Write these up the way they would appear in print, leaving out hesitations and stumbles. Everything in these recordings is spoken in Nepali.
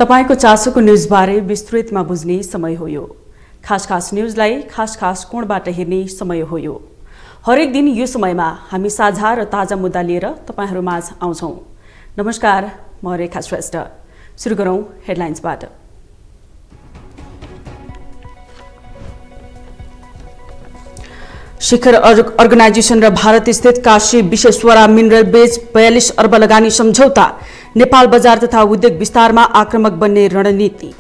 तपाईको चासोको न्यूजबारे विस्तृतमा बुझ्ने समय हो यो। खास न्यूजलाई खास कोणबाट हेर्ने समय हो यो। हरेक दिन यो समयमा हामी साझा र ताजा मुद्दा लिएर तपाईहरुमाझ आउँछौं। नमस्कार, म रेखा श्रेष्ठ। सुरु गरौं हेडलाइन्सबाट। शिखर अर्गनाइजेसन र भारत स्थित काशी विश्वेश्वरा मिनरल बेज 42 अर्ब लगानी सम्झौता। नेपाल बजार तथा उद्योग विस्तारमा आक्रामक बन्ने रणनीति।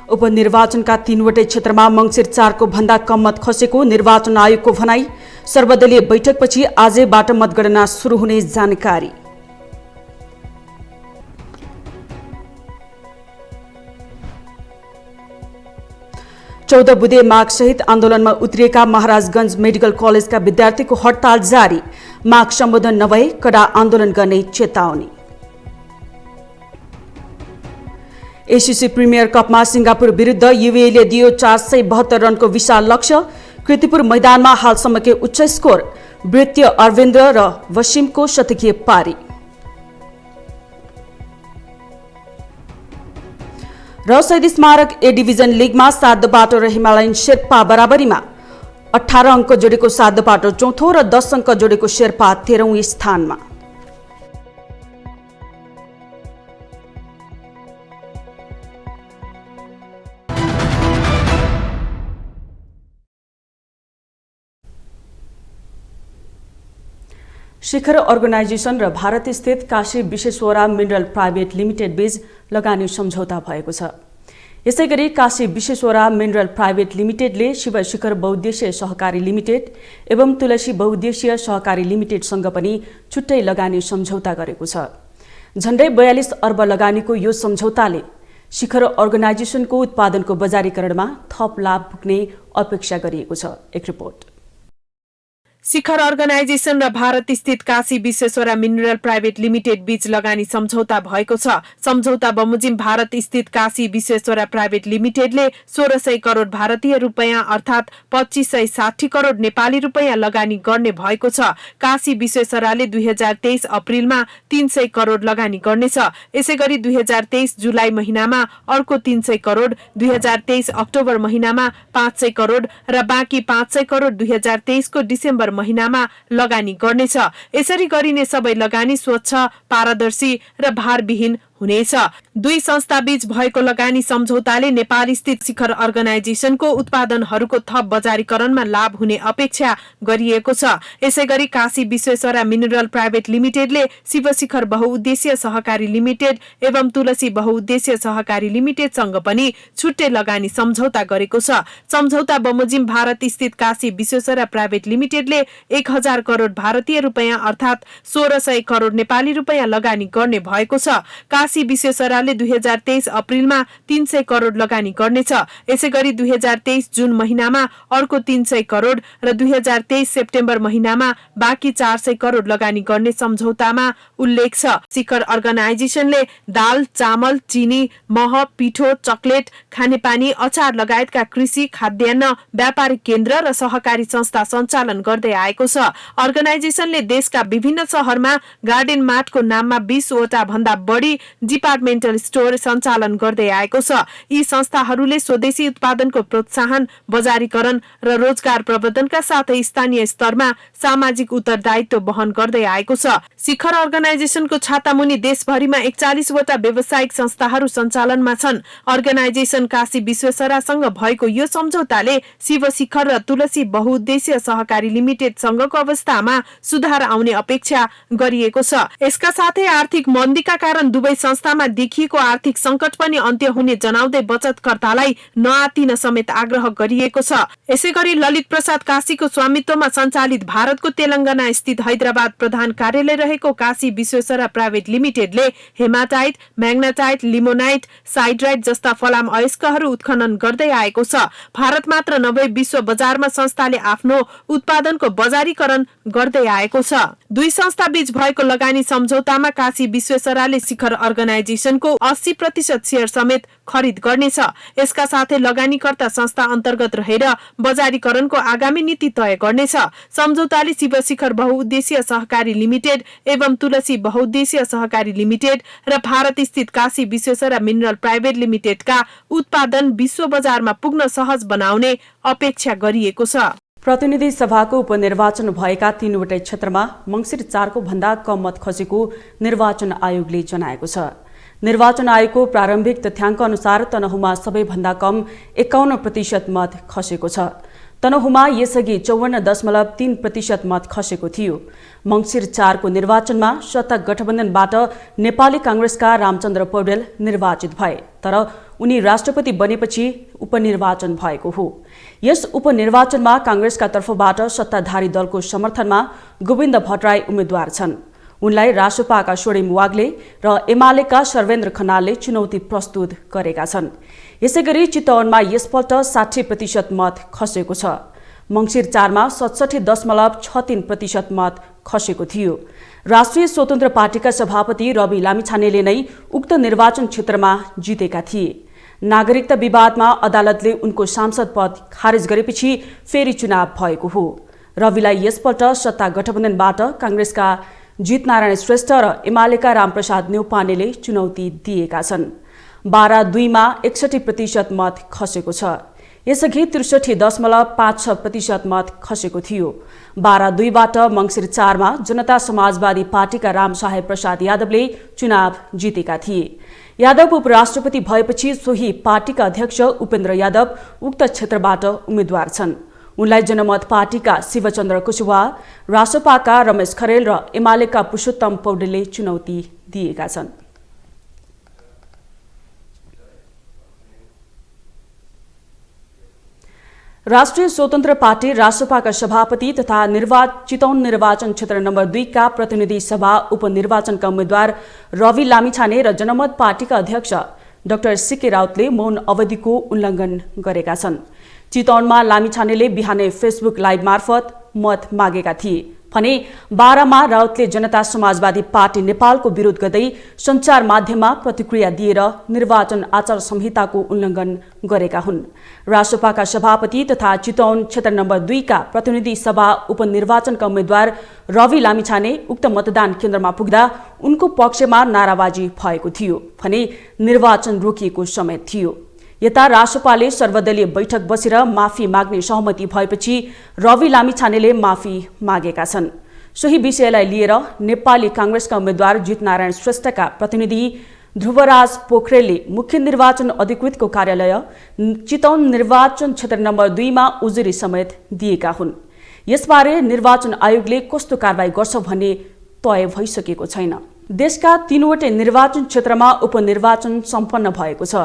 उपनिर्वाचनका 3वटै क्षेत्रमा मंसिर 4 को भन्दा कम मत खसेको निर्वाचन आयोगको भनाई। सर्वदलीय बैठकपछि आजैबाट मतगणना सुरु हुने जानकारी। चौध बुधे माग सहित आन्दोलनमा उत्रिएका महाराजगंज मेडिकल कलेजका विद्यार्थीको हडताल जारी। माग सम्बोधन नभए कडा आन्दोलन गर्ने चेतावनी। एसीसी प्रिमियर कपमा सिंगापुर विरुद्ध युएईले दियो 472 रनको विशाल लक्ष्य। कृतिपुर मैदानमा हालसम्मकै उच्च स्कोर। वृत्तीय अरविन्द्र र वसिमको शतकीय पारी। र शहीद स्मारक ए डिभिजन लिगमा 7 दोपाटो र हिमालयन शेर्पा बराबरीमा। 18 अङ्क जोडेको 7 दोपाटो चौथो र 10 अङ्क जोडेको शेर्पा 13औं स्थानमा। शिखर अर्गनाइजेसन र भारत स्थित Kashi Vishweshwara mineral private limited बीच लगानी सम्झौता भएको छ। यसैगरी काशी विश्वेश्वरा मिनरल प्राइभेट लिमिटेडले शिव शिखर बहुद्देश्य सहकारी लिमिटेड एवं तुलसी बहुद्देश्य सहकारी लिमिटेडसँग पनि छुट्टै लगानी सम्झौता गरेको छ। झण्डै 42 अर्ब लगानीको यो सम्झौताले शिखर अर्गनाइजेसनको उत्पादनको बजारीकरणमा थप लाभ पुग्ने अपेक्षा गरिएको छ। एक रिपोर्ट। शिखर अर्गनाइजेसन र भारत स्थित Kashi Vishweshwara mineral private limited बीच लगानी सम्झौता भएको छ। सम्झौता बमोजिम भारत स्थित काशी विश्वेश्वरा प्राइभेट लिमिटेडले 1600 करोड भारतीय रुपैयाँ अर्थात 2560 करोड नेपाली रुपैयाँ लगानी गर्ने भएको छ। काशी विश्वेश्वराले 2023 अप्रिलमा 300 करोड लगानी गर्नेछ। यसैगरी 2023 जुलाई महिनामा अर्को 300 करोड, 2023 अक्टोबर महिनामा 500 करोड र बाँकी 500 करोड 2023 को डिसेम्बर महिनामा लगानी गर्नेछ। यसरी गरिने सबै लगानी स्वच्छ, पारदर्शी र भारविहीन हुनेछ। दुई संस्था बीच भएको लगानी सम्झौताले नेपाल स्थित शिखर अर्गनाइजेसनको उत्पादनहरूको थप बजारीकरणमा लाभ हुने अपेक्षा गरिएको छ। यसैगरी काशी विश्वेश्वरा मिनरल प्राइभेट लिमिटेडले शिव शिखर बहुउद्देश्य सहकारी लिमिटेड एवं तुलसी बहुउद्देश्य सहकारी लिमिटेडसँग पनि छुट्टै लगानी सम्झौता गरेको छ। सम्झौता बमोजिम भारत स्थित काशी विश्वेश्वरा प्राइभेट लिमिटेडले 1000 करोड भारतीय रुपैयाँ अर्थात 1600 करोड नेपाली रुपैयाँ लगानी गर्ने भएको छ। काशी विश्वेश्वराले 2023 अप्रिलमा 300 करोड लगानी गर्नेछ। यसैगरी 2023 जुन महिनामा अर्को 300 करोड र 2023 सेप्टेम्बर महिनामा बाँकी 400 करोड लगानी गर्ने सम्झौतामा उल्लेख छ। शिखर अर्गनाइजेसनले दाल, चामल, चिनी, मह, पिठो, चकलेट, खानेपानी, अचार लगायतका कृषि, खाद्यान्न, व्यापारिक केन्द्र र सहकारी संस्था सञ्चालन गर्दै आएको छ। अर्गनाइजेसनले देशका विभिन्न शहरमा गार्डन मार्टको नाममा 20 वटा भन्दा बढी डिपार्टमेन्टल स्टोर सञ्चालन गर्दै आएको छ। यी संस्थाहरूले स्वदेशी उत्पादनको प्रोत्साहन, बजारीकरण र रोजगार प्रवर्धनका साथै स्थानीय स्तरमा सामाजिक उत्तरदायित्व वहन गर्दै आएको छ। शिखर अर्गनाइजेसनको छातामुनि देशभरिमा 41 वटा व्यावसायिक संस्थाहरू सञ्चालनमा छन्। अर्गनाइजेसन काशी विश्वेश्वरासँग भएको यो सम्झौताले शिव शिखर र तुलसी बहुउद्देश्य सहकारी लिमिटेडसँगको अवस्थामा सुधार आउने अपेक्षा गरिएको छ। यसका साथै आर्थिक मन्दीका कारण दुवै संस्थामा देखिएको आर्थिक संकट पनि अन्त्य हुने जनाउँदै बचतकर्तालाई नआतिन समेत आग्रह गरिएको छ। यसैगरी ललित प्रसाद काशीको स्वामित्वमा सञ्चालित भारतको तेलंगाना स्थित हैदराबाद प्रधान कार्यालय रहेको काशी विश्वेश्वरा प्राइभेट लिमिटेडले हेमाटाइट, म्याग्नाटाइट, लिमोनाइट, साइड्राइट जस्ता फलाम अयस्कहरू उत्खनन गर्दै आएको छ। भारत मात्र नभई विश्व बजारमा संस्थाले आफ्नो उत्पादनको बजारीकरण गर्दै आएको छ। दुई संस्था बीच भएको लगानी सम्झौतामा काशी विश्वेश्वराले शिखर अर्गनाइजेसनको 80% सेयर समेत खरिद गर्नेछ। यसका साथै लगानीकर्ता संस्था अन्तर्गत रहेर बजारीकरणको आगामी नीति तय गर्नेछ। सम्झौताले शिवशिखर बहुउद्देश्य सहकारी लिमिटेड एवं तुलसी बहुउद्देश्य सहकारी लिमिटेड र भारत स्थित काशी विश्वेश्वरा मिनरल प्राइभेट लिमिटेडका उत्पादन विश्व बजारमा पुग्न सहज बनाउने अपेक्षा गरिएको छ। प्रतिनिधि सभाको उपनिर्वाचन भएका 3वटै क्षेत्रमा मङ्सिर 4 भन्दा कम मत खसेको निर्वाचन आयोगले जनाएको छ। निर्वाचन आयोगको प्रारम्भिक तथ्याङ्क अनुसार तनहुँमा सबैभन्दा कम 51% मत खसेको छ। तनहुँमा यसअघि 54.3% मत खसेको थियो। मङ्सिर 4 को निर्वाचनमा सत्ता गठबन्धनबाट नेपाली कांग्रेसका रामचन्द्र पौडेल निर्वाचित भए, तर उनी राष्ट्रपति बनेपछि उपनिर्वाचन भएको हो। यस उपनिर्वाचनमा कांग्रेसका तर्फबाट सत्ताधारी दलको समर्थनमा गोविन्द भट्टराई उम्मेद्वार छन्। उनलाई रासपाका सोडेम वाग्ले र एमालेका सर्वेन्द्र खनालले चुनौती प्रस्तुत गरेका छन्। यसैगरी चितवनमा यसपल्ट 60% मत खसेको छ। मङ्सिर 4 मा 67.63% मत खसेको थियो। राष्ट्रिय स्वतन्त्र पार्टीका सभापति रवि लामिछानेले नै उक्त निर्वाचन क्षेत्रमा जितेका थिए। नागरिकता विवादमा अदालतले उनको सांसद पद खारेज गरेपछि फेरि चुनाव भएको हो। रविलाई यसपल्ट सत्ता गठबन्धनबाट कांग्रेसका जितनारायण श्रेष्ठ र एमालेका रामप्रसाद न्यौपानेले चुनौती दिएका छन्। 12/2 मा 61% मत खसेको छ। यसअघि 63.56% मत खसेको थियो। 12/2 बाट मङ्सिर 4 मा जनता समाजवादी पार्टीका रामसाहेब प्रसाद यादवले चुनाव जितेका थिए। यादव उपराष्ट्रपति भएपछि सोही पार्टीका अध्यक्ष उपेन्द्र यादव उक्त क्षेत्रबाट उम्मेद्वार छन्। उनलाई जनमत पार्टीका शिवचन्द्र कुशवाहा, रासपाका रमेश खरेल र एमालेका पुरुषोत्तम पौडेलले चुनौती दिएका छन्। राष्ट्रिय स्वतन्त्र पार्टी रासपाका सभापति तथा चितवन निर्वाचन क्षेत्र नम्बर 2 का प्रतिनिधि सभा उपनिर्वाचनका उम्मेद्वार रवि लामिछाने र जनमत पार्टीका अध्यक्ष डाक्टर सीके राउतले मौन अवधिको उल्लङ्घन गरेका छन्। चितवनमा लामिछानेले बिहानै फेसबुक लाइभ मार्फत मत मागेका थिए भने 12 मा राउतले जनता समाजवादी पार्टी नेपालको विरोध गर्दै सञ्चार माध्यममा प्रतिक्रिया दिएर निर्वाचन आचार संहिताको उल्लङ्घन गरेका हुन्। रासपाका सभापति तथा चितवन क्षेत्र नम्बर 2 का प्रतिनिधि सभा उपनिर्वाचनका उम्मेद्वार रवि लामिछाने उक्त मतदान केन्द्रमा पुग्दा उनको पक्षमा नाराबाजी भएको थियो भने निर्वाचन रोकिएको समय थियो। यता रासपाले सर्वदलीय बैठक बसेर माफी माग्ने सहमति भएपछि रवि लामिछानेले माफी मागेका छन्। सोही विषयलाई लिएर नेपाली कांग्रेसका उम्मेद्वार जितनारायण श्रेष्ठका प्रतिनिधि ध्रुवराज पोखरेलले मुख्य निर्वाचन अधिकृतको कार्यालय चितवन निर्वाचन क्षेत्र नम्बर 2 मा उजुरी समेत दिएका हुन्। यसबारे निर्वाचन आयोगले कस्तो कारबाही गर्छ भन्ने तय भइसकेको छैन। देशका 3वटै निर्वाचन क्षेत्रमा उपनिर्वाचन सम्पन्न भएको छ।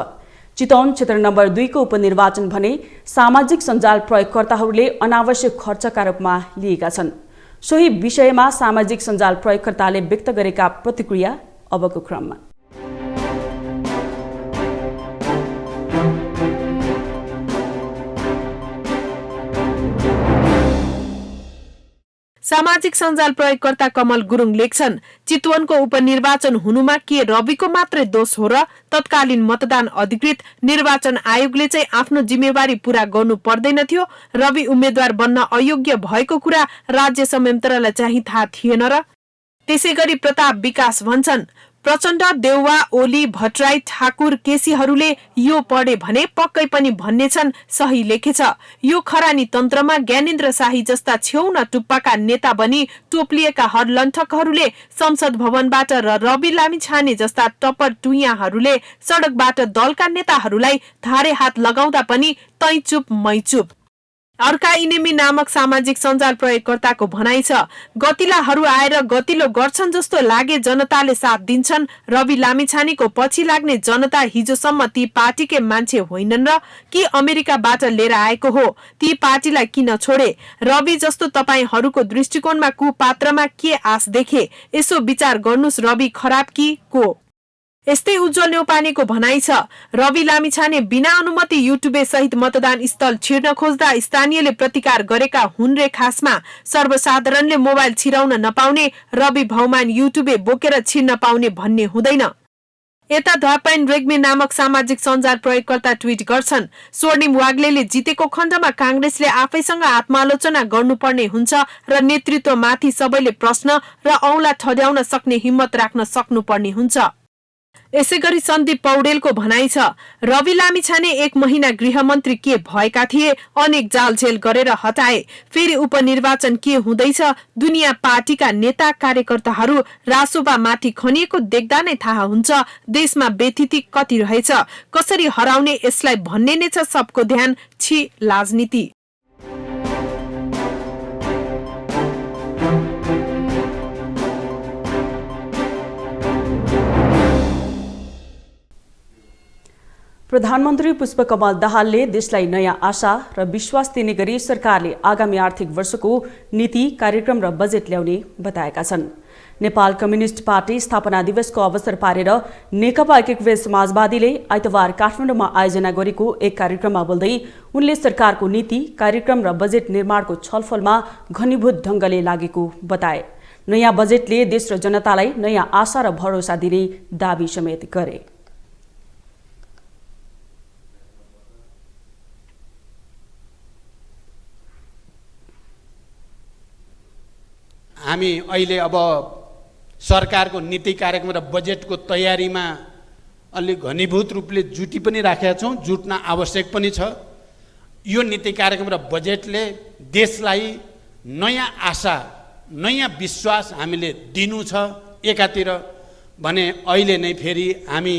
चितवन क्षेत्र नम्बर 2 को उपनिर्वाचन भने सामाजिक सञ्जाल प्रयोगकर्ताहरूले अनावश्यक खर्चका रूपमा लिएका छन्। सोही विषयमा सामाजिक सञ्जाल प्रयोगकर्ताले व्यक्त गरेका प्रतिक्रिया अबको क्रममा। सामाजिक सञ्जाल प्रयोगकर्ता कमल गुरुङ लेख्छन्, चितवनको उपनिर्वाचन हुनुमा के रविको मात्रै दोष हो र तत्कालीन मतदान अधिकृत निर्वाचन आयोगले चाहिँ आफ्नो जिम्मेवारी पूरा गर्नु पर्दैन थियो? रवि उम्मेद्वार बन्न अयोग्य भएको कुरा राज्य संयन्त्रलाई चाहिँ थाहा थिएन र? त्यसैगरी प्रताप विकास भन्छन्, प्रचण्ड, देउवा, ओली, भट्टराई, ठाकुर, केसीहरूले यो पढे भने पक्कै पनि भन्नेछन् सही लेखेछ। यो खरानी तन्त्रमा ज्ञानेन्द्र शाही जस्ता छेउ न टुप्पाका नेता बनी टोप्लिएका हडलण्ठकहरूले संसद भवनबाट र रवि लामिछाने जस्ता टप्पर टुइयाहरूले सडकबाट दलका नेताहरूलाई धारे हात लगाउँदा पनि तै चुप मै चुप। अर्का इनेमी नामक सामाजिक सञ्जाल प्रयोगकर्ताको भनाइ छ, गतिलाहरू आएर गतिलो गर्छन् जस्तो लागे जनताले साथ दिन्छन्। रवि लामिछानेको पछि लाग्ने जनता हिजोसम्म ती पार्टीकै मान्छे होइनन् र कि अमेरिकाबाट लिएर आएको हो? ती पार्टीलाई किन छोडे? रवि जस्तो तपाईहरूको दृष्टिकोणमा कुपात्रमा के आश देखे? यसो विचार गर्नुस्, रवि खराब कि को? यस्तै उज्जवल न्यौपानेको भनाइ छ, रवि लामिछाने बिना अनुमति युट्युबे सहित मतदान स्थल छिर्न खोज्दा स्थानीयले प्रतिकार गरेका हुन् रे। खासमा सर्वसाधारणले मोबाइल छिराउन नपाउने, रवि भौमान युट्युबे बोकेर छिर्न पाउने भन्ने हुँदैन। यता ध्वापाइन रेग्मी नामक सामाजिक सञ्जाल प्रयोगकर्ता ट्विट गर्छन्, स्वर्णिम वाग्लेले जितेको खण्डमा काङ्ग्रेसले आफैसँग आत्मालोचना गर्नुपर्ने हुन्छ र नेतृत्वमाथि सबैले प्रश्न र औँला ठड्याउन सक्ने हिम्मत राख्न सक्नुपर्ने हुन्छ। यसैगरी सन्दीप पौडेलको भनाइ छ, रवि लामिछाने 1 महिना गृहमन्त्री के भएका थिए, अनेक जालझेल गरेर हटाए, फेरि उपनिर्वाचन के हुँदैछ, दुनियाँ पार्टीका नेता कार्यकर्ताहरू रासोबामाथि खनिएको देख्दा नै थाहा हुन्छ देशमा बेथिति कति रहेछ, कसरी हराउने यसलाई भन्ने नै छ सबको ध्यान। छी राजनीति। प्रधानमन्त्री पुष्पकमल दाहालले देशलाई नयाँ आशा र विश्वास दिने गरी सरकारले आगामी आर्थिक वर्षको नीति, कार्यक्रम र बजेट ल्याउने बताएका छन्। नेपाल कम्युनिस्ट पार्टी स्थापना दिवसको अवसर पारेर नेकपा एकीकृत समाजवादीले आइतबार काठमाडौँमा आयोजना गरेको एक कार्यक्रममा बोल्दै उनले सरकारको नीति, कार्यक्रम र बजेट निर्माणको छलफलमा घनीभूत ढंगले लागेको बताए। नयाँ बजेटले देश र जनतालाई नयाँ आशा र भरोसा दिने दाबी समेत गरे। हामी अहिले अब सरकारको नीति, कार्यक्रम र बजेटको तयारीमा अलि घनीभूत रूपले जुटी पनि राखेका छौँ, जुट्न आवश्यक पनि छ। यो नीति, कार्यक्रम र बजेटले देशलाई नयाँ आशा, नयाँ विश्वास हामीले दिनु छ। एकातिर भने अहिले नै फेरि हामी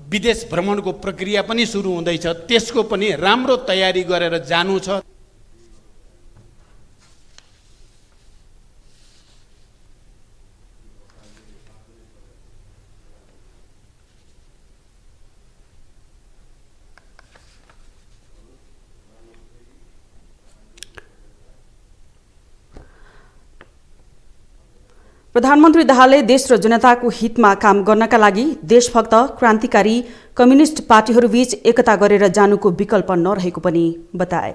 विदेश भ्रमणको प्रक्रिया पनि सुरु हुँदैछ, त्यसको पनि राम्रो तयारी गरेर जानु छ। प्रधानमन्त्री दाहालले देश र जनताको हितमा काम गर्नका लागि देशभक्त क्रान्तिकारी कम्युनिस्ट पार्टीहरूबीच एकता गरेर जानुको विकल्प नरहेको पनि बताए।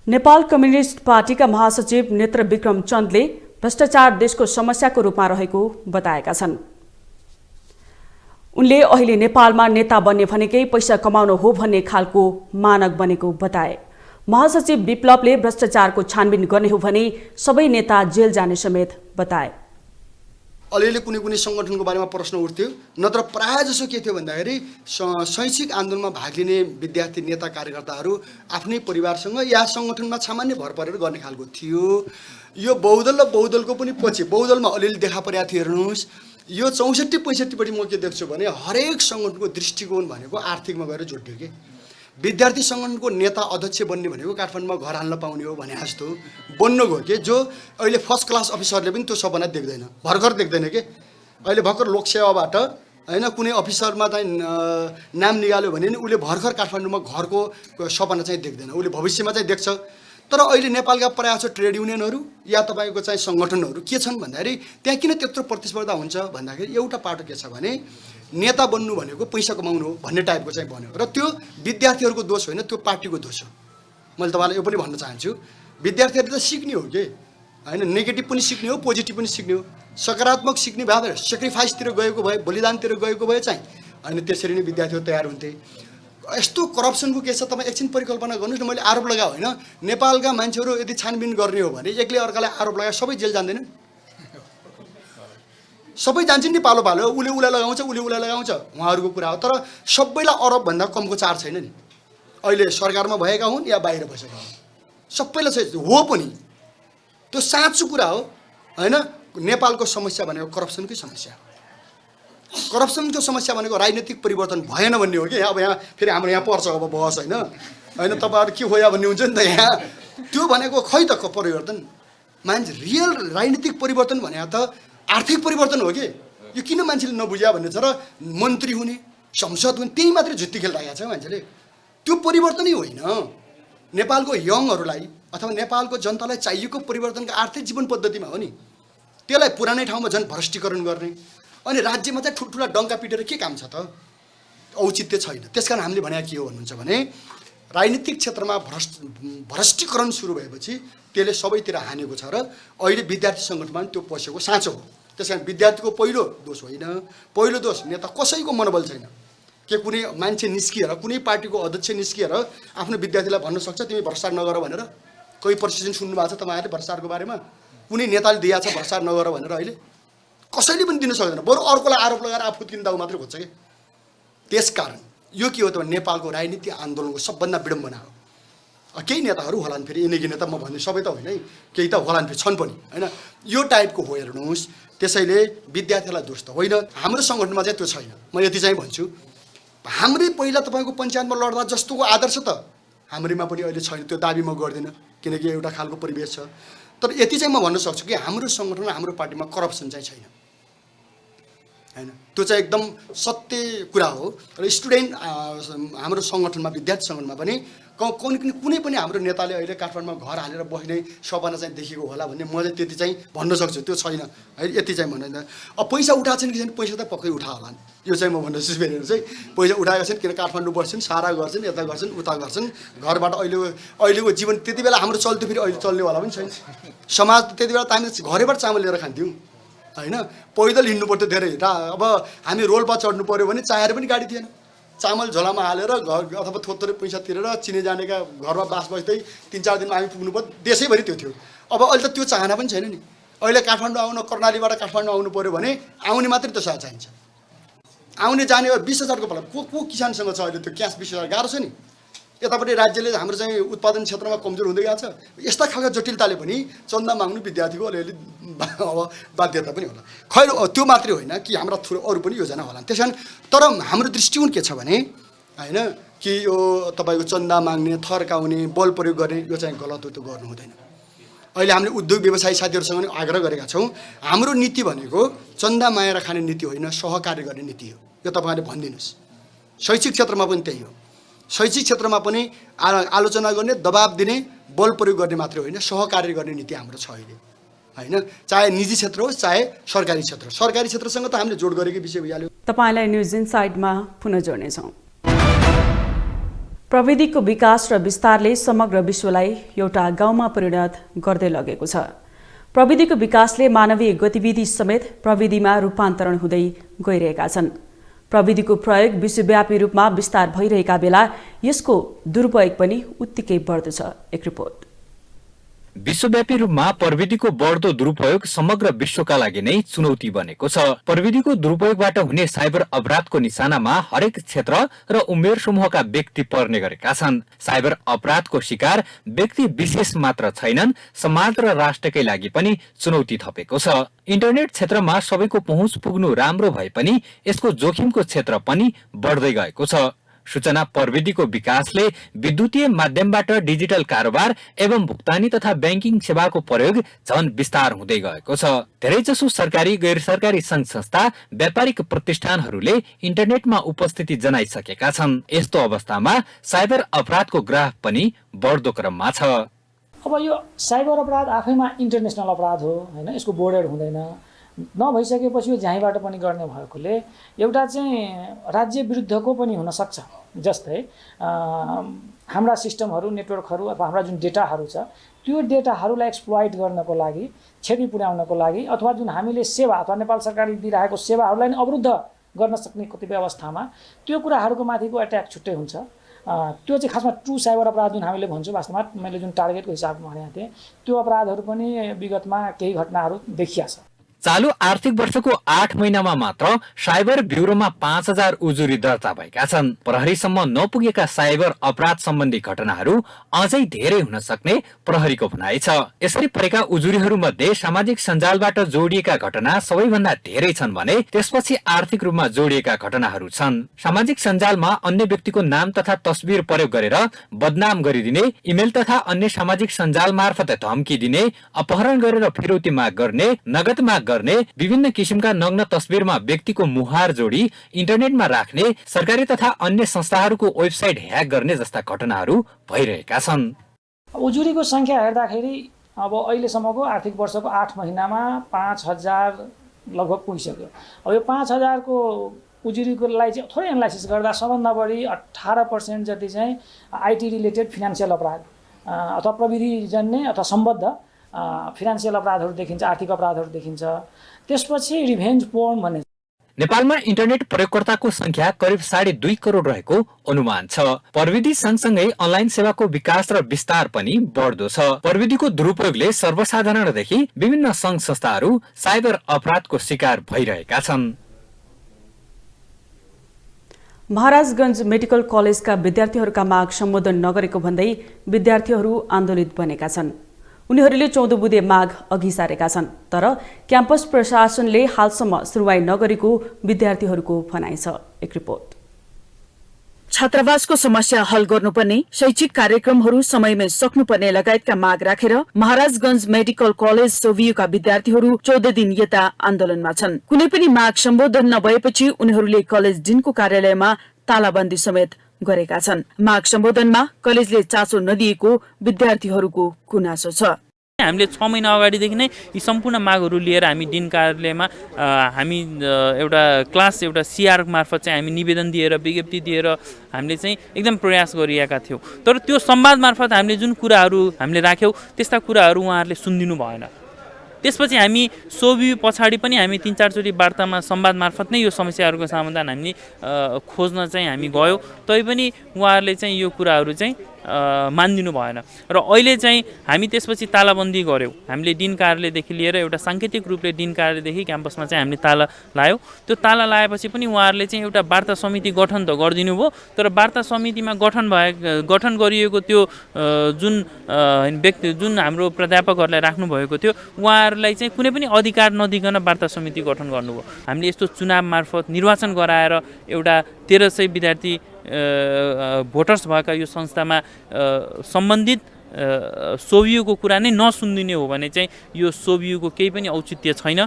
नेपाल कम्युनिस्ट पार्टीका महासचिव नेत्र विक्रम चन्दले भ्रष्टाचार देशको समस्याको रूपमा रहेको बताएका छन्। उनले अहिले नेपालमा नेता बन्ने भनेकै पैसा कमाउनु हो भन्ने खालको मानक बनेको बताए। महासचिव विप्लवले भ्रष्टाचारको छानबिन गर्ने हो भने सबै नेता जेल जाने समेत बताए। अलिअलि कुनै कुनै संगठनको बारेमा प्रश्न उठ्थ्यो, नत्र प्राय जसो के थियो भन्दाखेरि शैक्षिक आन्दोलनमा भाग लिने विद्यार्थी, नेता, कार्यकर्ताहरू आफ्नै परिवारसँग या संगठनमा सामान्य भर परेर गर्ने खालको थियो। यो बहुदल र बहुदलको पनि पछि बहुदलमा अलिअलि देखा परेको थियो। हेर्नुहोस्, यो 64-65 म के देख्छु भने हरेक संगठनको दृष्टिकोण भनेको आर्थिकमा गएर जोड्यो के। विद्यार्थी संगठनको नेता, अध्यक्ष बन्ने भनेको काठमाडौँमा घर हाल्न पाउने हो भने जस्तो बन्न गयो के। जो अहिले फर्स्ट क्लास अफिसरले पनि त्यो सपना देख्दैन, भर्खर देख्दैन के। अहिले भर्खर लोकसेवाबाट हैन कुनै अफिसरमा चाहिँ नाम निकाल्यो भने नि उसले भर्खर काठमाडौँमा घरको सपना चाहिँ देख्दैन, उसले भविष्यमा चाहिँ देख्छ। तर अहिले नेपालका प्रायः जसो ट्रेड युनियनहरू या तपाईँको चाहिँ सङ्गठनहरू के छन् भन्दाखेरि त्यहाँ किन त्यत्रो प्रतिस्पर्धा हुन्छ भन्दाखेरि एउटा पाटो के छ भने नेता बन्नु भनेको पैसा कमाउनु हो भन्ने टाइपको चाहिँ बन्यो। र त्यो विद्यार्थीहरूको दोष होइन, त्यो पार्टीको दोष हो। मैले तपाईँलाई यो पनि भन्न चाहन्छु, विद्यार्थीहरूले त सिक्ने हो कि होइन, नेगेटिभ पनि सिक्ने हो, पोजिटिभ पनि सिक्ने हो। सकारात्मक सिक्ने भए सेक्रिफाइसतिर गएको भए, बलिदानतिर गएको भए चाहिँ होइन त्यसरी नै विद्यार्थीहरू तयार हुन्थे। यस्तो करप्सनको केस छ, तपाईँ एकछिन परिकल्पना गर्नुहोस् न। मैले आरोप लगाएँ होइन, नेपालका मान्छेहरू यदि छानबिन गर्ने हो भने एकले अर्कालाई आरोप लगाए सबै जेल जाँदैन? सबै जान्छन् नि पालो पालो, उसले उसलाई लगाउँछ, उसले उसलाई लगाउँछ, उहाँहरूको कुरा हो। तर सबैलाई अरबभन्दा कमको चार छैन नि। अहिले सरकारमा भएका हुन् या बाहिर बसेका हुन्, सबैलाई चाहिँ हो पनि त्यो साँचो कुरा हो होइन। नेपालको समस्या भनेको करप्सनकै समस्या हो। करप्सनको समस्या भनेको राजनीतिक परिवर्तन भएन भन्ने हो कि। अब यहाँ फेरि हाम्रो यहाँ पर्छ अब बहस होइन होइन तपाईँहरू के हो या भन्ने हुन्छ नि त यहाँ। त्यो भनेको खै त परिवर्तन, मान्छे रियल राजनीतिक परिवर्तन भने त आर्थिक परिवर्तन हो कि। यो किन मान्छेले नबुझ्या भन्ने छ। र मन्त्री हुने, संसद हुने, त्यही मात्रै जुत्ती खेलिरहेको छ मान्छेले। त्यो परिवर्तनै होइन। नेपालको यङहरूलाई अथवा नेपालको जनतालाई चाहिएको परिवर्तनको आर्थिक जीवन पद्धतिमा हो नि। त्यसलाई पुरानै ठाउँमा झन् भ्रष्टीकरण गर्ने अनि राज्यमा चाहिँ ठुल्ठुला डङ्का पिटेर के काम छ त? औचित्य छैन। त्यसकारण हामीले भने के हो भन्नुहुन्छ भने राजनीतिक क्षेत्रमा भ्रष्टीकरण सुरु भएपछि त्यसले सबैतिर हानेको छ र अहिले विद्यार्थी सङ्गठनमा त्यो पसेको साँचो हो। त्यसकारण विद्यार्थीको पहिलो दोष होइन, पहिलो दोष नेता कसैको मनोबल छैन। के कुनै मान्छे निस्किएर कुनै पार्टीको अध्यक्ष निस्किएर आफ्नो विद्यार्थीलाई भन्न सक्छ तिमी भ्रष्टाचार नगर भनेर? कोही प्रशिक्षण सुन्नु भएको छ तपाईँहरूले भ्रष्टाचारको बारेमा? कुनै नेताले दिएको छ भ्रष्टाचार नगर भनेर? अहिले कसैले पनि दिन सक्दैन, बरु अर्कोलाई आरोप लगाएर आफू किन्दाउ मात्रै खोज्छ कि। त्यसकारण यो के हो त भने नेपालको राजनीतिक आन्दोलनको सबभन्दा विडम्बना हो। केही नेताहरू होलान्, फेरि यिनीकी नेता म भन्ने सबै त होइन है, केही त होलान्, फेरि छन् पनि होइन, यो टाइपको हो हेर्नुहोस्। त्यसैले विद्यार्थीलाई दोष त होइन, हाम्रो सङ्गठनमा चाहिँ त्यो छैन। म यति चाहिँ भन्छु, हाम्रै पहिला तपाईँको पञ्चायतमा लड्दा जस्तोको आदर्श त हाम्रैमा पनि अहिले छैन। त्यो दाबी म गर्दिनँ किनकि एउटा खालको परिवेश छ। तर यति चाहिँ म भन्न सक्छु कि हाम्रो सङ्गठन हाम्रो पार्टीमा करप्सन चाहिँ छैन होइन। त्यो चाहिँ एकदम सत्य कुरा हो। र स्टुडेन्ट हाम्रो सङ्गठनमा विद्यार्थी सङ्गठनमा पनि कुनै पनि हाम्रो नेताले अहिले काठमाडौँमा घर हालेर बस्ने सपना चाहिँ देखेको होला भन्ने म चाहिँ त्यति चाहिँ भन्न सक्छु। त्यो छैन है, यति चाहिँ भन्दैन। अब पैसा उठाएको छन् कि छैन? पैसा त पक्कै उठा होलान्, यो चाहिँ म भन्दैछु। फेरि चाहिँ पैसा उठाएका छन्, किन काठमाडौँ बस्छन्, सारा गर्छन्, यता गर्छन्, उता गर्छन्। घरबाट अहिलेको जीवन त्यति बेला हाम्रो चल्थ्यो, फेरि अहिले चल्नेवाला पनि छैन। समाज त्यति बेला त हामी घरैबाट चामल लिएर खान्थ्यौँ होइन, पैदल हिँड्नु पर्थ्यो धेरै। अब हामी रोल्पा चढ्नु पऱ्यो भने चाहेर पनि गाडी थिएन, चामल झोलामा हालेर घर अथवा थोत्रो पैसा तिरेर चिने जानेका घरमा बास बस्दै 3-4 दिनमा हामी पुग्नु पर्यो, देशैभरि त्यो थियो। अब अहिले त त्यो चाहना पनि छैन नि। अहिले काठमाडौँ आउन, कर्णालीबाट काठमाडौँ आउनु पऱ्यो भने आउने मात्रै त चाहिन्छ। आउने जाने 20,000को प्लान को किसानसँग छ अहिले? त्यो क्यास 20,000 गाह्रो छ नि। यतापट्टि राज्यले हाम्रो चाहिँ उत्पादन क्षेत्रमा कमजोर हुँदै गएको छ। यस्ता खालका जटिलताले पनि चन्दा माग्नु विद्यार्थीको अलिअलि अब बाध्यता पनि होला। खैर त्यो मात्रै होइन कि हाम्रा अरू पनि योजना होला। त्यसकारण तर हाम्रो दृष्टिकोण के छ भने होइन कि यो तपाईँको चन्दा माग्ने, थर्काउने, बल प्रयोग गर्ने यो चाहिँ गलत हो, त्यो गर्नु हुँदैन। अहिले हामीले उद्योग व्यवसायी साथीहरूसँग पनि आग्रह गरेका छौँ, हाम्रो नीति भनेको चन्दा मागेर खाने नीति होइन, सहकार्य गर्ने नीति हो। यो तपाईँहरूले भनिदिनुहोस्। शैक्षिक क्षेत्रमा पनि त्यही हो। शैक्षिक क्षेत्रमा पनि आलोचना गर्ने, दबाब दिने, बल प्रयोग गर्ने मात्रै होइन, सहकार्य गर्ने नीति हाम्रो छ अहिले होइन। चाहे निजी क्षेत्र होस् चाहे सरकारी क्षेत्र, सरकारी क्षेत्रसँग त हामीले जोड गरेकै विषय भइहाल्यो। तपाईँलाई न्युज इनसाइडमा पुनः जोड्नेछौँ। प्रविधिको विकास र विस्तारले समग्र विश्वलाई एउटा गाउँमा परिणत गर्दै लगेको छ। प्रविधिको विकासले मानवीय गतिविधि समेत प्रविधिमा रूपान्तरण हुँदै गइरहेका छन्। प्रविधिको प्रयोग विश्वव्यापी रूपमा विस्तार भइरहेका बेला यसको दुरुपयोग पनि उत्तिकै बढ्दो छ। एक रिपोर्ट। विश्वव्यापी रूपमा प्रविधिको बढ्दो दुरुपयोग समग्र विश्वका लागि नै चुनौती बनेको छ। प्रविधिको दुरुपयोगबाट हुने साइबर अपराधको निशानामा हरेक क्षेत्र र उमेर समूहका व्यक्ति पर्ने गरेका छन्। साइबर अपराधको शिकार व्यक्ति विशेष मात्र छैनन्, समाज र राष्ट्रकै लागि पनि चुनौती थपेको छ। इन्टरनेट क्षेत्रमा सबैको पहुँच पुग्नु राम्रो भए पनि यसको जोखिमको क्षेत्र पनि बढ्दै गएको छ। सूचना प्रविधिको विकासले विद्युतीय माध्यमबाट डिजिटल कारोबार एवं भुक्तानी तथा ब्याङ्किङ सेवाको प्रयोग झन विस्तार हुँदै गएको छ। धेरैजसो सरकारी गैर सरकारी संघ संस्था व्यापारिक प्रतिष्ठानहरूले इन्टरनेटमा उपस्थिति जनाइसकेका छन्। यस्तो अवस्थामा साइबर अपराधको ग्राफ पनि बढ्दो क्रममा छ। अब यो साइबर अपराध आफैमा इन्टरनेसनल अपराध हो होइन, यसको बोर्डर हुँदैन। नभइसकेपछि यो जहीँबाट पनि गर्ने भएकोले एउटा चाहिँ राज्य विरुद्धको पनि हुनसक्छ। जस्तै हाम्रा सिस्टमहरू, नेटवर्कहरू अथवा हाम्रा जुन डेटाहरू छ त्यो डेटाहरूलाई एक्सप्लोइट गर्नको लागि, क्षति पुर्याउनको लागि अथवा जुन हामीले सेवा अथवा नेपाल सरकारले दिइरहेको सेवाहरूलाई नै अवरुद्ध गर्न सक्ने कतिपय अवस्थामा त्यो कुराहरूको माथिको एट्याक छुट्टै हुन्छ। त्यो चाहिँ खासमा ट्रु साइबर अपराध जुन हामीले भन्छौँ, वास्तवमा मैले जुन टार्गेटको हिसाबमा भनेको थिएँ त्यो अपराधहरू पनि विगतमा केही घटनाहरू देखिया छ। चालू आर्थिक वर्षको 8 महिनामा मात्र साइबर ब्युरोमा 5000 उजुरी दर्ता भएका छन्। प्रहरीसम्म नपुगेका साइबर अपराध सम्बन्धी घटनाहरू अझै धेरै हुन सक्ने प्रहरीको भनाइ छ। यसरी परेका उजुरीहरू मध्ये सामाजिक सञ्जालबाट जोडिएका घटना सबैभन्दा धेरै छन् भने त्यसपछि आर्थिक रूपमा जोडिएका घटनाहरू छन्। सामाजिक सञ्जालमा अन्य व्यक्तिको नाम तथा तस्बिर प्रयोग गरेर बदनाम गरिदिने, इमेल तथा अन्य सामाजिक सञ्जाल मार्फत धम्की दिने, अपहरण गरेर फिरौती माग गर्ने, नगद माग गर्ने, विभिन्न किसिमका नग्न तस्बिरमा व्यक्तिको मुहार जोडी इन्टरनेटमा राख्ने, सरकारी तथा अन्य संस्थाहरूको वेबसाइट ह्याक गर्ने जस्ता घटनाहरू भइरहेका छन्। उजुरीको संख्या हेर्दाखेरि अब अहिलेसम्मको आर्थिक वर्षको 8 महिनामा 5000 लगभग पुगिसक्यो। अब यो 5000 को उजुरीकोलाई चाहिँ थोरै एनालाइसिस गर्दा सबभन्दा बढी 18% जति चाहिँ आइटी रिलेटेड फिनान्सियल अपराध अथवा प्रविधिजन्य अथवा सम्बद्ध फिनान्सियल अपराधहरू देखिन्छ, आर्थिक अपराधहरू देखिन्छ। त्यसपछि रिभेन्ज पोर्न भन्ने नेपालमा इन्टरनेट प्रयोगकर्ताको संख्या करिब 2.5 करोड रहेको अनुमान छ। प्रविधि सँगसँगै अनलाइन सेवाको विकास र विस्तार पनि बढ्दो छ। प्रविधिको दुरुपयोगले सर्वसाधारणदेखि विभिन्न संघ संस्थाहरू साइबर अपराधको शिकार भइरहेका छन्। महाराजगञ्ज मेडिकल कलेजका विद्यार्थीहरूका माग सम्बोधन नगरेको भन्दै विद्यार्थीहरू आन्दोलित बनेका छन्। उनीहरूले 14 बुँदे माग अघि सारेका छन्, तर क्याम्पस प्रशासनले हालसम्म सुनवाई नगरेको विद्यार्थीहरूको भनाइ छ। एक रिपोर्ट। छात्रावासको समस्या हल गर्नुपर्ने, शैक्षिक कार्यक्रमहरू समयमै सक्नुपर्ने लगायतका माग राखेर महाराजगञ्ज मेडिकल कलेज सोभियुका विद्यार्थीहरू 14 दिन यता आन्दोलनमा छन्। कुनै पनि माग सम्बोधन नभएपछि उनीहरूले कलेज डिनको कार्यालयमा तालाबन्दी समेत गरेका छन्। माग सम्बोधनमा कलेजले चासो नदिएको विद्यार्थीहरूको गुनासो छ। हामीले 6 महिना अगाडिदेखि नै यी सम्पूर्ण मागहरू लिएर हामी डिन कार्यालयमा हामी एउटा सिआर मार्फत चाहिँ हामी निवेदन दिएर विज्ञप्ति दिएर हामीले चाहिँ एकदम प्रयास गरिएका थियौँ। तर त्यो संवाद मार्फत हामीले जुन कुराहरू हामीले राख्यौँ त्यस्ता कुराहरू उहाँहरूले सुनिदिनु भएन। त्यसपछि हामी सोभियु पछाडि पनि हामी 3-4 चोटि वार्तामा संवाद मार्फत नै यो समस्याहरूको समाधान हामी खोज्न चाहिँ हामी गयौँ, तैपनि उहाँहरूले चाहिँ यो कुराहरू चाहिँ मानिदिनु भएन। र अहिले चाहिँ हामी त्यसपछि तालाबन्दी गऱ्यौँ। हामीले डिन कार्यालयदेखि लिएर एउटा साङ्केतिक रूपले डिन कार्यालयदेखि क्याम्पसमा चाहिँ हामीले ताला लायौँ। त्यो ताला लाएपछि पनि उहाँहरूले चाहिँ एउटा वार्ता समिति गठन त गरिदिनु भयो, तर वार्ता समितिमा गठन गरिएको त्यो जुन हाम्रो प्राध्यापकहरूलाई राख्नुभएको थियो उहाँहरूलाई चाहिँ कुनै पनि अधिकार नदिकन वार्ता समिति गठन गर्नुभयो। हामीले यस्तो चुनाव मार्फत निर्वाचन गराएर एउटा 1300 विद्यार्थी भोटर्स भएका यो संस्थामा सम्बन्धित सोभियुको कुरा नै नसुनिदिने हो भने चाहिँ यो सोभियुको केही पनि औचित्य छैन।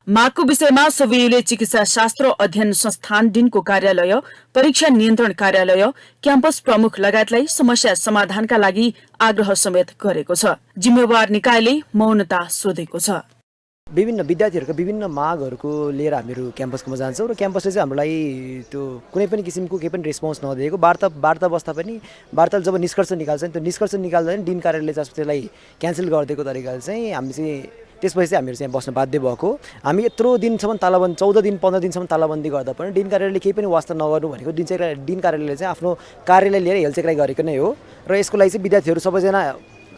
मागको विषयमा सोभियुले चिकित्सा शास्त्र अध्ययन संस्थान डिनको कार्यालय, परीक्षा नियन्त्रण कार्यालय, क्याम्पस प्रमुख लगायतलाई समस्या समाधानका लागि आग्रह समेत गरेको छ। जिम्मेवार निकायले मौनता सोधेको छ। विभिन्न विद्यार्थीहरूका विभिन्न मागहरूको लिएर हामीहरू क्याम्पसमा जान्छौँ र क्याम्पसले चाहिँ हामीलाई त्यो कुनै पनि किसिमको केही पनि रेस्पोन्स नदिएको वार्ता बस्दा पनि वार्ताले जब निष्कर्ष निकाल्छ नि त्यो निष्कर्ष निकाल्दा पनि डिन कार्यालयले चाहिँ त्यसलाई क्यान्सल गरिदिएको तरिकाले चाहिँ हामी चाहिँ त्यसपछि चाहिँ हामीहरू चाहिँ बस्न बाध्य भएको। हामी यत्रो दिनसम्म तालाबन्दी 14 दिन 15 दिनसम्म तालाबन्दी गर्दा पनि डिन कार्यालयले केही पनि वास्ता नगर्नु भनेको डिन कार्यालयले चाहिँ आफ्नो कार्यालय लिएर हेलचेक्राइ गरेको नै हो र यसको लागि चाहिँ विद्यार्थीहरू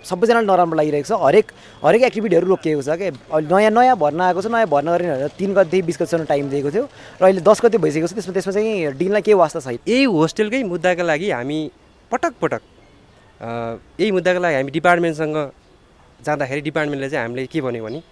सबैजनालाई नराम्रो लागिरहेको छ। हरेक एक्टिभिटीहरू रोकिएको छ कि नयाँ भर्ना आएको छ, नयाँ भर्ना गरेर 3 गते 20 गतेसम्म टाइम दिएको थियो र अहिले 10 गते भइसकेको छ। त्यसमा चाहिँ डिनलाई के वास्ता छैन। यही होस्टेलकै मुद्दाका लागि हामी पटक यही मुद्दाका लागि हामी डिपार्टमेन्टसँग जाँदाखेरि डिपार्टमेन्टले चाहिँ हामीले के भन्यो भने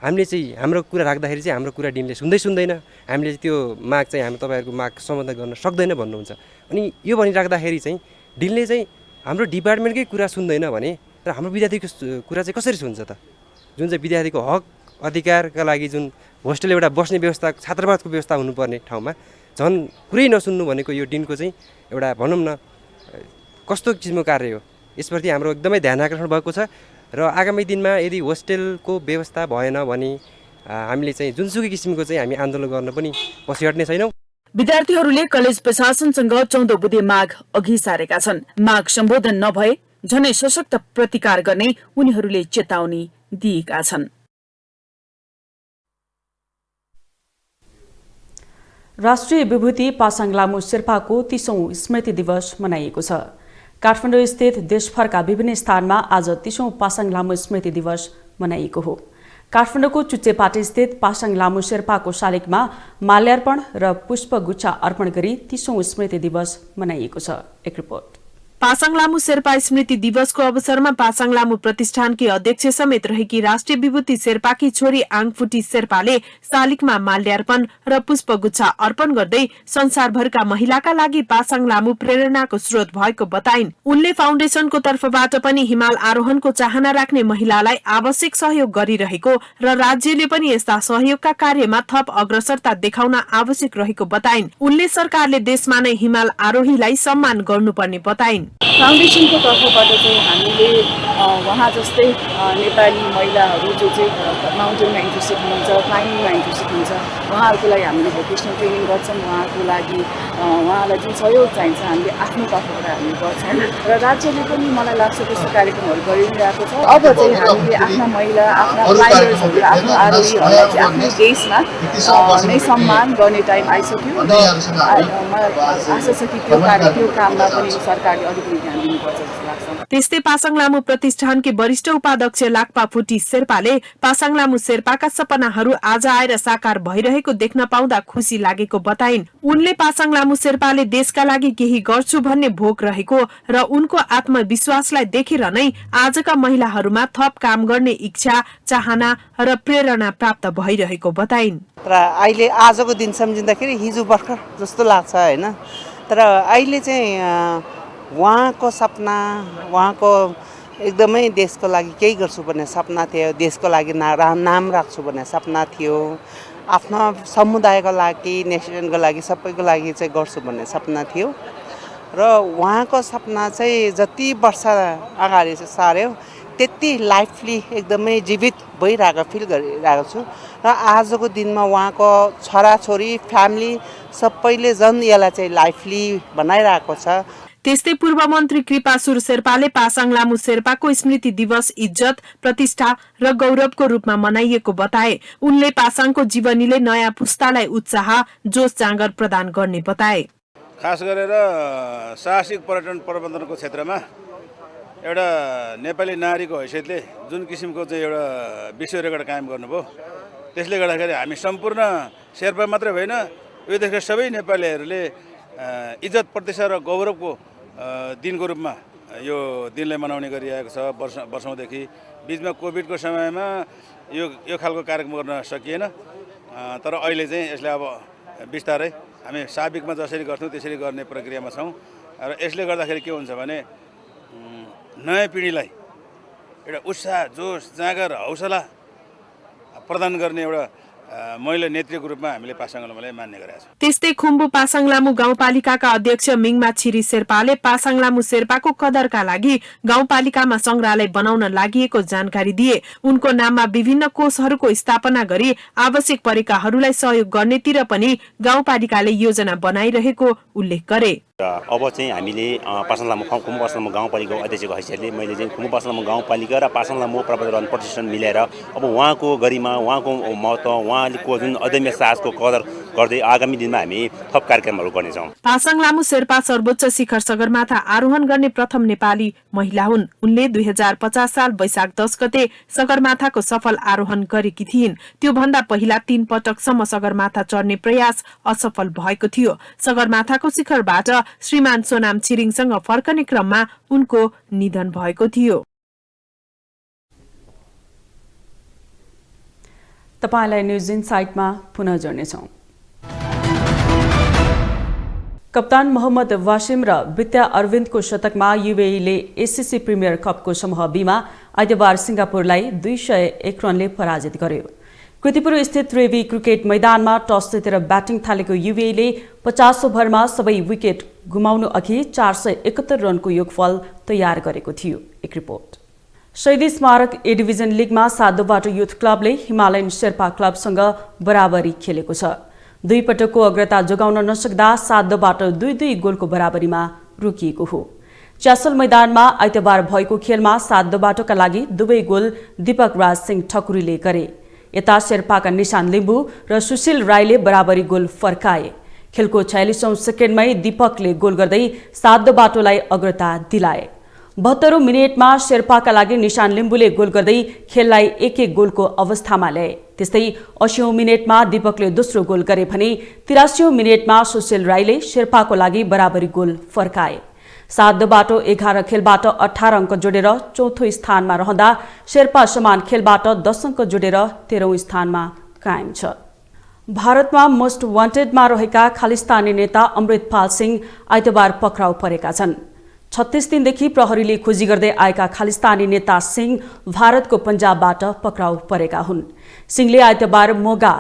हामीले चाहिँ हाम्रो कुरा राख्दाखेरि चाहिँ हाम्रो कुरा डिनले सुन्दैन, हामीले त्यो माग चाहिँ हामी तपाईँहरूको माग सम्बोधन गर्न सक्दैन भन्नुहुन्छ। अनि यो भनिराख्दाखेरि चाहिँ डिनले चाहिँ हाम्रो डिपार्टमेन्टकै कुरा सुन्दैन भने र हाम्रो विद्यार्थीको कुरा चाहिँ कसरी सुन्छ त? जुन चाहिँ विद्यार्थीको हक अधिकारका लागि जुन होस्टेल एउटा बस्ने व्यवस्था, छात्रावासको व्यवस्था हुनुपर्ने ठाउँमा झन् कुरै नसुन्नु भनेको यो डिनको चाहिँ एउटा भनौँ न कस्तो किसिमको कार्य हो। यसप्रति हाम्रो एकदमै ध्यान आकर्षण भएको छ र आगामी दिनमा यदि होस्टेलको व्यवस्था भएन भने हामीले चाहिँ जुनसुकै किसिमको चाहिँ हामी आन्दोलन गर्न पनि पछि हट्ने छैनौँ। विद्यार्थीहरूले कलेज प्रशासनसँग 14 बुँदे माग अघि सारेका छन्। माग सम्बोधन नभए झनै सशक्त प्रतिकार गर्ने उनीहरूले चेतावनी दिएका छन्। राष्ट्रिय विभूति पासाङ लामो शेर्पाको 30औं स्मृति दिवस मनाइएको छ। काठमाडौँ स्थित देशभरका विभिन्न स्थानमा आज 30औं पासाङ लामो स्मृति दिवस मनाइएको हो। काठमाडौँको चुच्चेपाटी स्थित पासाङ लामो शेर्पाको शालिगमा माल्यार्पण र पुष्पगुच्छा अर्पण गरी 30औं स्मृति दिवस मनाइएको छ। एक रिपोर्ट। पासाङ लामो शेर्पा स्मृति दिवसको अवसरमा पासाङ लामो प्रतिष्ठानकी अध्यक्ष समेत रहेकी राष्ट्रिय विभूति शेर्पाकी छोरी आङफुटी शेर्पाले शालिगमा माल्यार्पण र पुष्पगुच्छा अर्पण गर्दै संसारभरका महिलाका लागि पासाङ लामो प्रेरणाको स्रोत भएको बताइन्। उनले फाउन्डेसनको तर्फबाट पनि हिमाल आरोहणको चाहना राख्ने महिलालाई आवश्यक सहयोग गरिरहेको र राज्यले पनि यस्ता सहयोगका कार्यमा थप अग्रसरता देखाउन आवश्यक रहेको बताइन्। उनले सरकारले देशमा नै हिमाल आरोहीलाई सम्मान गर्नुपर्ने बताइन्। फाउन्डेसनको तर्फबाट चाहिँ हामीले उहाँ जस्तै नेपाली महिलाहरू जो चाहिँ माउन्टेनमा इन्ट्रेस्टेड हुनुहुन्छ, क्लाइम्बिङमा इन्ट्रेस्टेड हुन्छ उहाँहरूको लागि हामीले भोकेसनल ट्रेनिङ गर्छौँ, उहाँहरूको लागि उहाँलाई जुन सहयोग चाहिन्छ हामीले आफ्नो तर्फबाट हामी गर्छौँ र राज्यले पनि मलाई लाग्छ त्यस्तो कार्यक्रमहरू गरिरहेको छ। अब चाहिँ हामीले आफ्ना महिला, आफ्ना क्लाइम्बर्सहरू, आफ्नो आरोहीहरूलाई चाहिँ आफ्नो देशमा नै सम्मान गर्ने टाइम आइसक्यो र मलाई आशा छ कि त्यो काममा पनि सरकारले अलिकति ध्यान दिनुपर्छ जस्तो लाग्छ। त्यस्तै पासाङ लामो प्रतिष्ठानकी वरिष्ठ उपाध्यक्ष लाक्पा फुटी शेर्पाले पासाङ लामो शेर्पाका सपनाहरू आज आएर साकार भइरहेको देख्न पाउँदा खुसी लागेको बताइन्। उनले पासाङ लामो शेर्पाले देशका लागि केही गर्छु भन्ने भोक रहेको र उनको आत्मविश्वासलाई देखेर नै आजका महिलाहरूमा थप काम गर्ने इच्छा, चाहना र प्रेरणा प्राप्त भइरहेको बताइन्। तर अहिले आजको दिन सम्झिँदाखेरि हिजो भर्खर जस्तो लाग्छ होइन। तर अहिले चाहिँ उहाँको सपना, उहाँको एकदमै देशको लागि केही गर्छु भन्ने सपना थियो, देशको लागि नाम राख्छु भन्ने सपना थियो, आफ्नो समुदायको लागि, नेसनको लागि, सबैको लागि चाहिँ गर्छु भन्ने सपना थियो र उहाँको सपना चाहिँ जति वर्ष अगाडि चाहिँ सार्यो त्यति लाइफली एकदमै जीवित भइरहेको फिल गरिरहेको छु र आजको दिनमा उहाँको छोराछोरी, फ्यामिली सबैले झन् यसलाई चाहिँ लाइफली बनाइरहेको छ। त्यस्तै पूर्व मन्त्री कृपासुर शेर्पाले पासाङ लामो शेर्पाको स्मृति दिवस इज्जत, प्रतिष्ठा र गौरवको रूपमा मनाइएको बताए। उनले पासाङको जीवनीले नयाँ पुस्तालाई उत्साह, जोश जाँगर प्रदान गर्ने बताए। खास गरेर साहसिक पर्यटन प्रबन्धनको क्षेत्रमा एउटा नेपाली नारीको हैसियतले जुन किसिमको चाहिँ एउटा विश्व रेकर्ड कायम गर्नुभयो, त्यसले गर्दाखेरि हामी सम्पूर्ण शेर्पा मात्रै होइन यो देशका सबै नेपालीहरूले इज्जत, प्रतिष्ठा र गौरवको दिनको रूपमा यो दिनलाई मनाउने गरिरहेको छ। वर्षौँदेखि बिचमा कोभिडको समयमा यो खालको कार्यक्रम गर्न सकिएन, तर अहिले चाहिँ यसलाई अब बिस्तारै हामी साबिकमा जसरी गर्थ्यौँ त्यसरी गर्ने प्रक्रियामा छौँ र यसले गर्दाखेरि के हुन्छ भने नयाँ पिँढीलाई एउटा उत्साह, जोस, जाँगर, हौसला प्रदान गर्ने एउटा महिला नेत्रीको रूपमा हामीले पासाङ लामोलाई मान्ने गरेका छौँ। त्यस्तै खुम्बु पासाङ लामो गाउँपालिकाका अध्यक्ष मिङमा छिरी शेर्पाले पासाङ लामो शेर्पाको कदरका लागि गाउँपालिकामा संग्रहालय बनाउन लागिएको जानकारी दिए। उनको नाममा विभिन्न कोषहरूको स्थापना गरी आवश्यक परेकाहरूलाई सहयोग गर्नेतिर पनि गाउँपालिकाले योजना बनाइरहेको उल्लेख गरे। अब चाहिँ हामीले पासाङ लामो खुम्बु पासाङ लामो गाउँपालिकाको अध्यक्षको हैसियतले मैले चाहिँ खुम्बु पासाङ लामो गाउँपालिका र पासाङ लामो प्रबन्धन प्रतिष्ठान मिलेर अब उहाँको गरिमा, उहाँको महत्त्व, उहाँको जुन अदम्य साहसको कदर गर्दै आगामी दिनमा हामी थप कार्यक्रमहरू गर्नेछौँ। पासाङ लामो शेर्पा सर्वोच्च शिखर सगरमाथा आरोहण गर्ने प्रथम नेपाली महिला हुन्। उनले 2050 साल वैशाख 10 गते सगरमाथाको सफल आरोहण गरेकी थिइन्। त्यो भन्दा पहिला 3 पटकसम्म सगरमाथा चढ्ने प्रयास असफल भएको थियो। सगरमाथाको शिखरबाट श्रीमान सोनाम छिरिङसँग फर्कने क्रममा उनको निधन भएको थियो। तपाईलाई न्यूज इनसाइटमा पुनः जोड्नेछौँ। कप्तान मोहम्मद वासिम र विद्या अरविन्दको शतकमा युएईले एसीसी प्रिमियर कपको समूह बीमा आइतबार सिंगापुरलाई 201 रनले पराजित गर्यो। कीर्तिपुर स्थित रेवी क्रिकेट मैदानमा टस जितेर ब्याटिङ थालेको युएईले 50 ओभरमा सबै विकेट गुमाउनु अघि 471 रनको योगफल तयार गरेको थियो। एक रिपोर्ट। शहीद स्मारक ए डिभिजन लिगमा साधोबाटो युथ क्लबले हिमालयन शेर्पा क्लबसँग बराबरी खेलेको छ। दुई पटकको अग्रता जोगाउन नसक्दा साधोबाटो 2-2 गोलको बराबरीमा रोकिएको हो। च्यासल मैदानमा आइतबार भएको खेलमा साधोबाटोका लागि दुवै गोल दीपक राज सिंह ठकुरीले गरे। यता शेर्पाका निशान लिम्बू र सुशील राईले बराबरी गोल फर्काए। खेलको 46औं सेकेन्डमै दीपकले गोल गर्दै साधोबाटोलाई अग्रता दिलाए। 72औं मिनेटमा शेर्पाका लागि निशान लिम्बूले गोल गर्दै खेललाई 1-1 गोलको अवस्थामा ल्याए। त्यस्तै 80औं मिनेटमा दीपकले दोस्रो गोल गरे भने 83औं मिनेटमा सुशील राईले शेर्पाको लागि बराबरी गोल फर्काए। साधोबाटो 11 खेलबाट 18 अङ्क जोडेर चौथो स्थानमा रहँदा शेर्पा समान खेलबाट 10 अङ्क जोडेर 13औं स्थानमा कायम छ। भारतमा मोस्ट वान्टेडमा रहेका खालिस्तानी नेता अमृतपाल सिंह आइतबार पक्राउ परेका छन्। 36 दिनदेखि प्रहरीले खोजी गर्दै आएका खालिस्तानी नेता सिंह भारतको पन्जाबबाट पक्राउ परेका हुन्। सिंहले आइतबार मोगा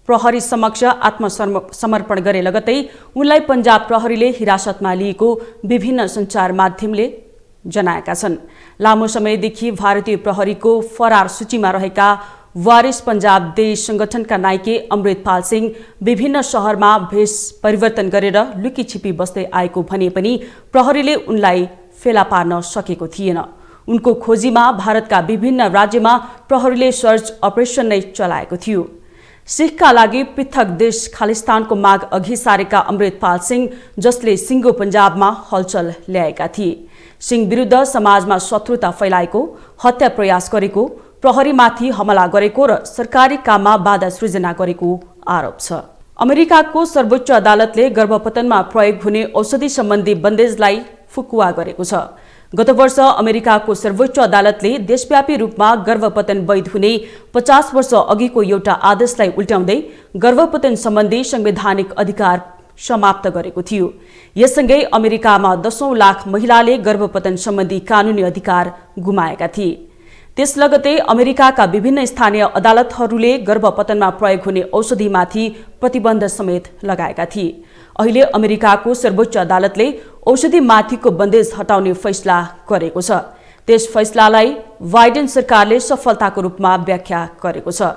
प्रहरी समक्ष आत्मसमर्पण गरे लगतै उनलाई पन्जाब प्रहरीले हिरासतमा लिएको विभिन्न सञ्चार माध्यमले जनाएका छन्। लामो समयदेखि भारतीय प्रहरीको फरार सूचीमा रहेका वारिस पञ्जाब देश संगठनका नायके अमृतपाल सिंह विभिन्न शहरमा भेष परिवर्तन गरेर लुकी छिपी बस्दै आएको भने पनि प्रहरीले उनलाई फेला पार्न सकेको थिएन। उनको खोजीमा भारतका विभिन्न राज्यमा प्रहरीले सर्च अपरेसन नै चलाएको थियो। सिखका लागि पृथक देश खालिस्तानको माग अघि सारेका अमृतपाल सिंह, जसले सिङ्गो पञ्जाबमा हलचल ल्याएका थिए, सिंह विरुद्ध समाजमा शत्रुता फैलाएको, हत्या प्रयास गरेको, प्रहरीमाथि हमला गरेको र सरकारी काममा बाधा सृजना गरेको आरोप छ। अमेरिकाको सर्वोच्च अदालतले गर्भपतनमा प्रयोग हुने औषधि सम्बन्धी बन्देजलाई फुकुवा गरेको छ। गत वर्ष अमेरिकाको सर्वोच्च अदालतले देशव्यापी रूपमा गर्भपतन वैध हुने 50 वर्ष अघिको एउटा आदेशलाई उल्ट्याउँदै गर्भपतन सम्बन्धी संवैधानिक अधिकार समाप्त गरेको थियो। यससँगै अमेरिकामा 10औं लाख महिलाले गर्भपतन सम्बन्धी कानूनी अधिकार गुमाएका थिए। त्यस लगतै अमेरिकाका विभिन्न स्थानीय अदालतहरूले गर्भपतनमा प्रयोग हुने औषधिमाथि प्रतिबन्ध समेत लगाएका थिए। अहिले अमेरिकाको सर्वोच्च अदालतले औषधिमाथिको बन्देज हटाउने फैसला गरेको छ। त्यस फैसलालाई बाइडेन सरकारले सफलताको रूपमा व्याख्या गरेको छ।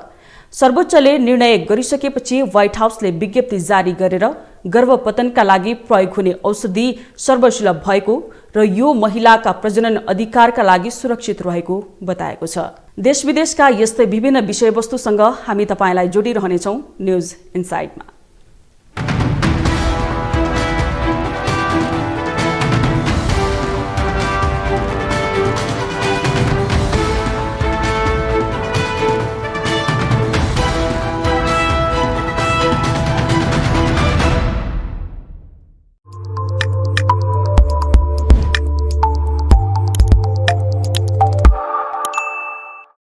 सर्वोच्चले निर्णय गरिसकेपछि व्हाइट हाउसले विज्ञप्ति जारी गरेर गर्भपतनका लागि प्रयोग हुने औषधि सर्वसुलभ भएको र यो महिलाका प्रजनन अधिकारका लागि सुरक्षित रहेको बताएको छ। देश विदेशका यस्तै विभिन्न विषयवस्तुसँग हामी तपाईलाई जोडिरहनेछौँ न्यूज इनसाइडमा।